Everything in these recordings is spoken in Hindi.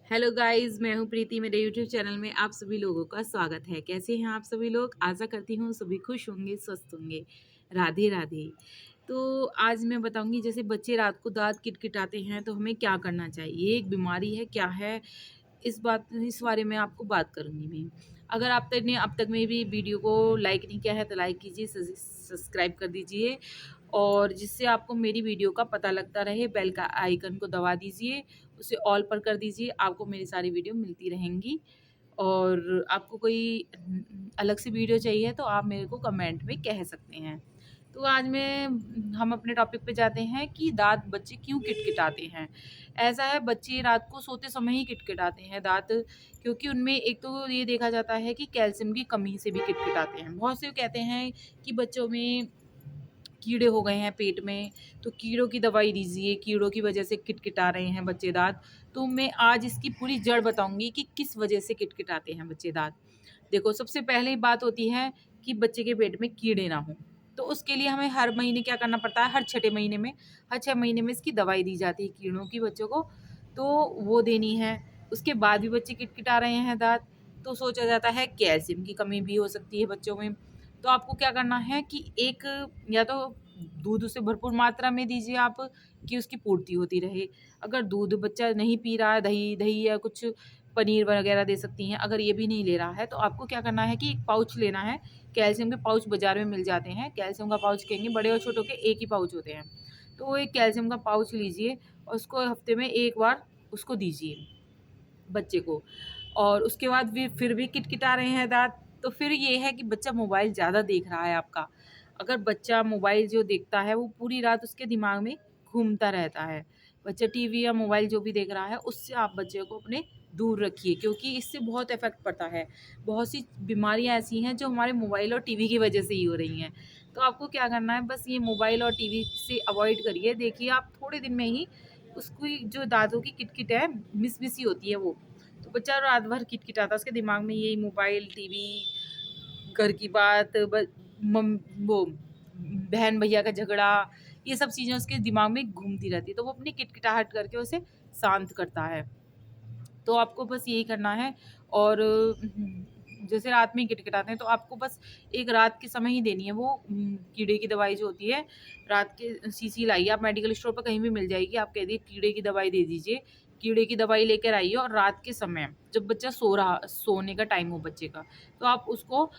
हेलो गाइस, मैं हूँ प्रीति। मेरे यूट्यूब चैनल में आप सभी लोगों का स्वागत है। कैसे हैं आप सभी लोग? आशा करती हूँ सभी खुश होंगे, स्वस्थ होंगे। राधे राधे। तो आज मैं बताऊंगी, जैसे बच्चे रात को दांत किटकिटाते हैं तो हमें क्या करना चाहिए। ये एक बीमारी है, क्या है इस बारे में आपको बात करूंगी मैं। अगर आप तक ने अब तक मेरी वीडियो को लाइक नहीं किया है तो लाइक कीजिए, सब्सक्राइब कर दीजिए और जिससे आपको मेरी वीडियो का पता लगता रहे, बेल का आइकन को दबा दीजिए, उसे ऑल पर कर दीजिए। आपको मेरी सारी वीडियो मिलती रहेंगी। और आपको कोई अलग से वीडियो चाहिए तो आप मेरे को कमेंट में कह सकते हैं। तो आज मैं हम अपने टॉपिक पे जाते हैं कि दांत बच्चे क्यों किटकिटाते हैं। ऐसा है, बच्चे रात को सोते समय ही किटकिटाते हैं दांत, क्योंकि उनमें एक तो ये देखा जाता है कि कैल्शियम की कमी से भी किटकिटाते हैं। बहुत से कहते हैं कि बच्चों में कीड़े हो गए हैं पेट में, तो कीड़ों की दवाई दीजिए, कीड़ों की वजह से किटकिटा रहे हैं बच्चे दांत। तो मैं आज इसकी पूरी जड़ बताऊंगी कि किस वजह से किटकिटाते हैं बच्चे दांत। देखो, सबसे पहले बात होती है कि बच्चे के पेट में कीड़े ना हो। तो उसके लिए हमें हर महीने क्या करना पड़ता है, हर 6 महीने में इसकी दवाई दी जाती है कीड़ों की बच्चों को। तो वो देनी है। उसके बाद भी बच्चे किटकिटा रहे हैं दांत, तो सोचा जाता है कैल्शियम की कमी भी हो सकती है बच्चों में। तो आपको क्या करना है कि एक, या तो दूध उसे भरपूर मात्रा में दीजिए आप, कि उसकी पूर्ति होती रहे। अगर दूध बच्चा नहीं पी रहा है, दही दही या कुछ पनीर वगैरह दे सकती हैं। अगर ये भी नहीं ले रहा है तो आपको क्या करना है कि एक पाउच लेना है। कैल्शियम के पाउच बाजार में मिल जाते हैं। कैल्शियम का पाउच कहेंगे, बड़े और छोटों के एक ही पाउच होते हैं। तो वो एक कैल्शियम का पाउच लीजिए और उसको हफ्ते में एक बार उसको दीजिए बच्चे को। और उसके बाद फिर भी किटकिटा रहे हैं दांत, तो फिर ये है कि बच्चा मोबाइल ज़्यादा देख रहा है आपका। अगर बच्चा मोबाइल जो देखता है वो पूरी रात उसके दिमाग में घूमता रहता है। बच्चा टीवी या मोबाइल जो भी देख रहा है उससे आप बच्चे को अपने दूर रखिए, क्योंकि इससे बहुत इफेक्ट पड़ता है। बहुत सी बीमारियां ऐसी हैं जो हमारे मोबाइल और टीवी की वजह से ही हो रही हैं। तो आपको क्या करना है, बस ये मोबाइल और टीवी से अवॉइड करिए। देखिए, आप थोड़े दिन में ही उसकी जो दांतों की किटकिट है, मिस मिस ही होती है वो। तो बच्चा रात भर किटकिटाता, उसके दिमाग में यही मोबाइल, टीवी, घर की बात, वो बहन भैया का झगड़ा, ये सब चीज़ें उसके दिमाग में घूमती रहती है। तो वो अपनी किटकिटाहट करके उसे शांत करता है। तो आपको बस यही करना है। और जैसे रात में किटकिटाते हैं तो आपको बस एक रात के समय ही देनी है वो कीड़े की दवाई जो होती है। रात के शीशी लाइए, आप मेडिकल स्टोर पर कहीं भी मिल जाएगी। आप कह दिए कीड़े की दवाई दे दीजिए, कीड़े की दवाई लेकर आइए। और रात के समय जब बच्चा सोने का टाइम हो बच्चे का, तो आप उसको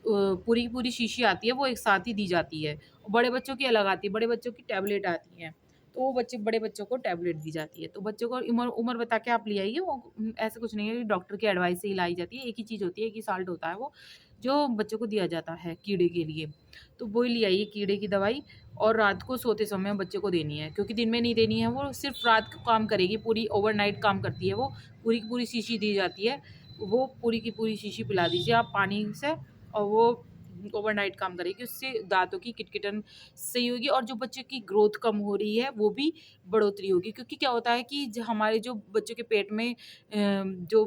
पूरी की पूरी शीशी आती है वो एक साथ ही दी जाती है। और बड़े बच्चों की अलग आती है, बड़े बच्चों की टैबलेट आती है। तो वो बड़े बच्चों को टैबलेट दी जाती है। तो बच्चों को उम्र उम्र बता के आप ले आइए। वो ऐसा कुछ नहीं है कि डॉक्टर की एडवाइस से ही लाई जाती है। एक ही चीज़ होती है, एक ही साल्ट होता है वो, जो बच्चों को दिया जाता है कीड़े के लिए। तो वो ही ले आइए कीड़े की दवाई। और रात को सोते समय बच्चे को देनी है, क्योंकि दिन में नहीं देनी है। वो सिर्फ रात को काम करेगी, पूरी ओवरनाइट काम करती है वो। पूरी की पूरी शीशी दी जाती है। वो पूरी की पूरी शीशी पिला दीजिए आप पानी से, और वो ओवरनाइट काम करेगी। उससे दांतों की किटकिटन सही होगी और जो बच्चे की ग्रोथ कम हो रही है वो भी बढ़ोतरी होगी। क्योंकि क्या होता है कि हमारे जो बच्चों के पेट में जो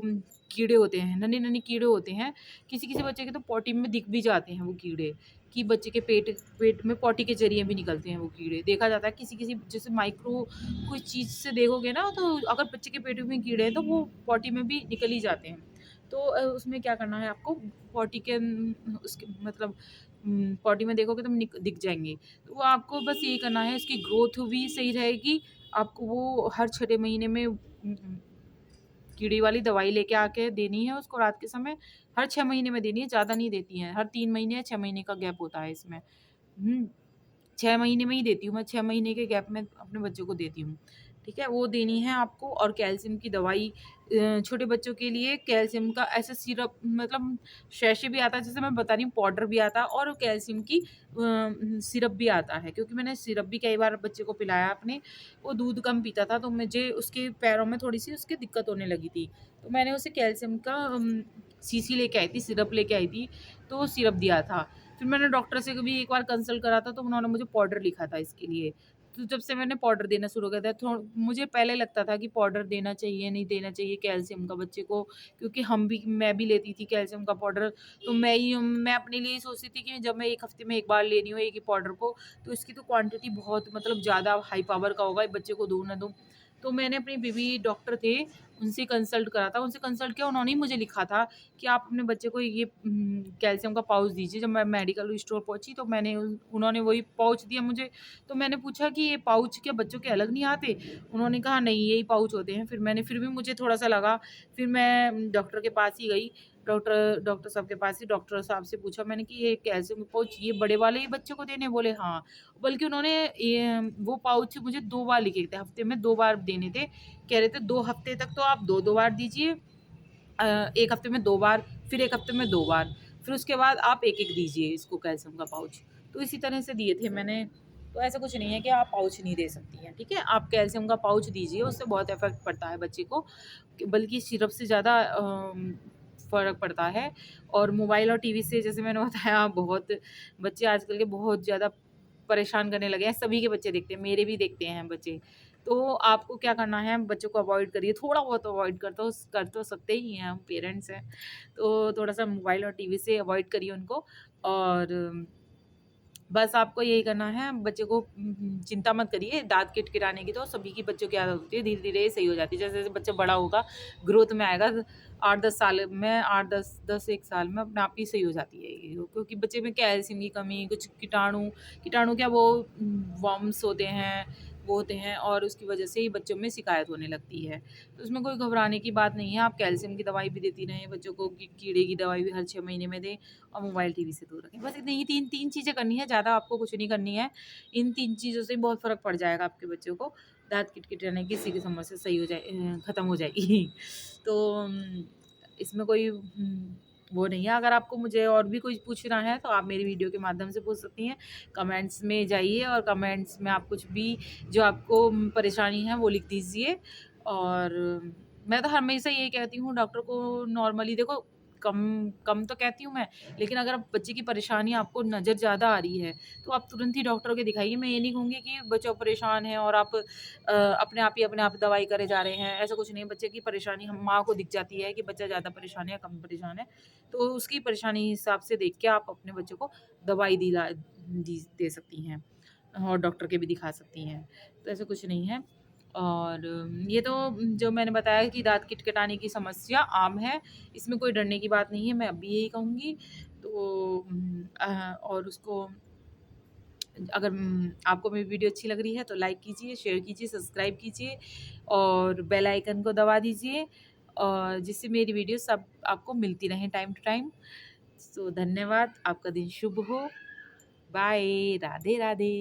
कीड़े होते हैं, नन्हे नन्हे कीड़े होते हैं, किसी किसी बच्चे के तो पॉटी में दिख भी जाते हैं वो कीड़े, कि बच्चे के पेट पेट में पॉटी के जरिए भी निकलते हैं वो कीड़े। देखा जाता है किसी किसी, जैसे माइक्रो कोई चीज़ से देखोगे ना, तो अगर बच्चे के पेट में कीड़े हैं तो वो पॉटी में भी निकल ही जाते हैं। तो उसमें क्या करना है आपको, पॉटी के उसके मतलब पॉटी में देखोगे तो दिख जाएंगे। तो वो आपको बस यही करना है, इसकी ग्रोथ भी सही रहेगी। आपको वो हर 6 महीने में कीड़ी वाली दवाई लेके आके देनी है उसको रात के समय। हर 6 महीने में देनी है, ज़्यादा नहीं देती हैं। हर 3 महीने या 6 महीने का गैप होता है इसमें। 6 महीने में ही देती हूँ मैं, 6 महीने के गैप में अपने बच्चों को देती हूँ। ठीक है, वो देनी है आपको। और कैल्शियम की दवाई छोटे बच्चों के लिए कैल्शियम का ऐसा सिरप, मतलब शैशे भी आता है, जैसे मैं बता रही हूँ, पाउडर भी आता है और कैल्शियम की सिरप भी आता है। क्योंकि मैंने सिरप भी कई बार बच्चे को पिलाया अपने, वो दूध कम पीता था तो मुझे उसके पैरों में थोड़ी सी उसकी दिक्कत होने लगी थी। तो मैंने उसे कैल्शियम का शीशी लेके आई थी, सिरप लेके आई थी, तो वो सिरप दिया था। फिर मैंने डॉक्टर से भी एक बार कंसल्ट करा था, तो उन्होंने मुझे पाउडर लिखा था इसके लिए। तो जब से मैंने पाउडर देना शुरू कर दिया, मुझे पहले लगता था कि पाउडर देना चाहिए नहीं देना चाहिए कैल्शियम का बच्चे को, क्योंकि मैं भी लेती थी कैल्शियम का पाउडर। तो मैं अपने लिए ही सोचती थी कि जब मैं एक हफ्ते में एक बार ले रही हूँ एक ही पाउडर को, तो इसकी तो क्वांटिटी बहुत मतलब ज़्यादा हाई पावर का होगा, बच्चे को दूँ ना दूँ। तो मैंने अपनी बेबी डॉक्टर थे, उनसे कंसल्ट करा था। उनसे कंसल्ट किया, उन्होंने ही मुझे लिखा था कि आप अपने बच्चे को ये कैल्शियम का पाउच दीजिए। जब मैं मेडिकल स्टोर पहुँची तो मैंने उन्होंने वही पाउच दिया मुझे। तो मैंने पूछा कि ये पाउच क्या बच्चों के अलग नहीं आते? उन्होंने कहा नहीं यही पाउच होते हैं। फिर भी मुझे थोड़ा-सा लगा, फिर मैं डॉक्टर के पास ही गई। डॉक्टर डॉक्टर साहब के पास ही डॉक्टर साहब से पूछा मैंने कि ये कैल्शियम पाउच ये बड़े वाले ही बच्चों को देने हैं? बोले हाँ। बल्कि उन्होंने ये वो पाउच मुझे 2 बार लिखे थे, हफ्ते में 2 बार देने थे। कह रहे थे 2 हफ्ते तक तो आप 2-2 बार दीजिए। 1 हफ्ते में 2 बार, फिर 1 हफ्ते में 2 बार, फिर उसके बाद आप 1-1 दीजिए इसको कैल्शियम का पाउच। तो इसी तरह से दिए थे मैंने। तो ऐसा कुछ नहीं है कि आप पाउच नहीं दे सकती हैं, ठीक है? आप कैल्शियम का पाउच दीजिए, उससे बहुत इफ़ेक्ट पड़ता है बच्चे को, बल्कि सिरप से ज़्यादा फ़र्क पड़ता है। और मोबाइल और टीवी से जैसे मैंने बताया बहुत बच्चे आजकल के बहुत ज़्यादा परेशान करने लगे हैं, सभी के बच्चे देखते हैं, मेरे भी देखते हैं बच्चे। तो आपको क्या करना है, बच्चों को अवॉइड करिए, थोड़ा बहुत अवॉइड कर तो सकते ही हैं, हम पेरेंट्स हैं। तो थोड़ा-सा मोबाइल और टीवी से अवॉइड करिए उनको। और बस आपको यही करना है, बच्चे को चिंता मत करिए, दाँत किटकिटाने की तो सभी की बच्चों की आदत होती है, धीरे-धीरे ये सही हो जाती है। जैसे-जैसे बच्चा बड़ा होगा, ग्रोथ में आएगा, 8-10 साल में 8-10 10-1 साल में अपने आप ही सही हो जाती है ये, क्योंकि बच्चे में कैल्शियम की कमी, कुछ कीटाणु कीटाणु क्या वो वर्म्स होते हैं, वो होते हैं और उसकी वजह से ही बच्चों में शिकायत होने लगती है। तो उसमें कोई घबराने की बात नहीं है, आप कैल्शियम की दवाई भी देती रहें बच्चों को, कीड़े की दवाई भी हर 6 महीने में दें और मोबाइल टीवी से दूर रखें। बस इतनी ही 3 चीज़ें करनी है, ज़्यादा आपको कुछ नहीं करनी है। इन 3 चीज़ों से बहुत फ़र्क पड़ जाएगा आपके बच्चों को। दाँत किटकिटाने की सीधी समस्या सही हो ख़त्म हो जाएगी। तो इसमें कोई वो नहीं है। अगर आपको मुझे और भी कुछ पूछना है तो आप मेरी वीडियो के माध्यम से पूछ सकती हैं। कमेंट्स में जाइए और कमेंट्स में आप कुछ भी जो आपको परेशानी है वो लिख दीजिए। और मैं तो हमेशा यही कहती हूँ डॉक्टर को नॉर्मली देखो कम कम तो कहती हूँ मैं, लेकिन अगर बच्चे की परेशानी आपको नज़र ज़्यादा आ रही है, तो आप तुरंत ही डॉक्टर को दिखाइए। मैं ये नहीं कहूँगी कि बच्चा परेशान है और आप अपने आप दवाई करे जा रहे हैं, ऐसा कुछ नहीं है। बच्चे की परेशानी हम माँ को दिख जाती है कि बच्चा ज़्यादा परेशान है या कम परेशान है, तो उसकी परेशानी हिसाब से देख के आप अपने बच्चे को दवाई दे सकती हैं और डॉक्टर के भी दिखा सकती हैं। तो ऐसा कुछ नहीं है। और ये तो जो मैंने बताया कि दाँत किटकिटाने की समस्या आम है, इसमें कोई डरने की बात नहीं है, मैं अब भी यही कहूँगी। तो और उसको अगर आपको मेरी वीडियो अच्छी लग रही है तो लाइक कीजिए, शेयर कीजिए, सब्सक्राइब कीजिए और बेल आइकन को दबा दीजिए और जिससे मेरी वीडियो सब आपको मिलती रहें टाइम टू टाइम। सो धन्यवाद, आपका दिन शुभ हो। बाय, राधे राधे।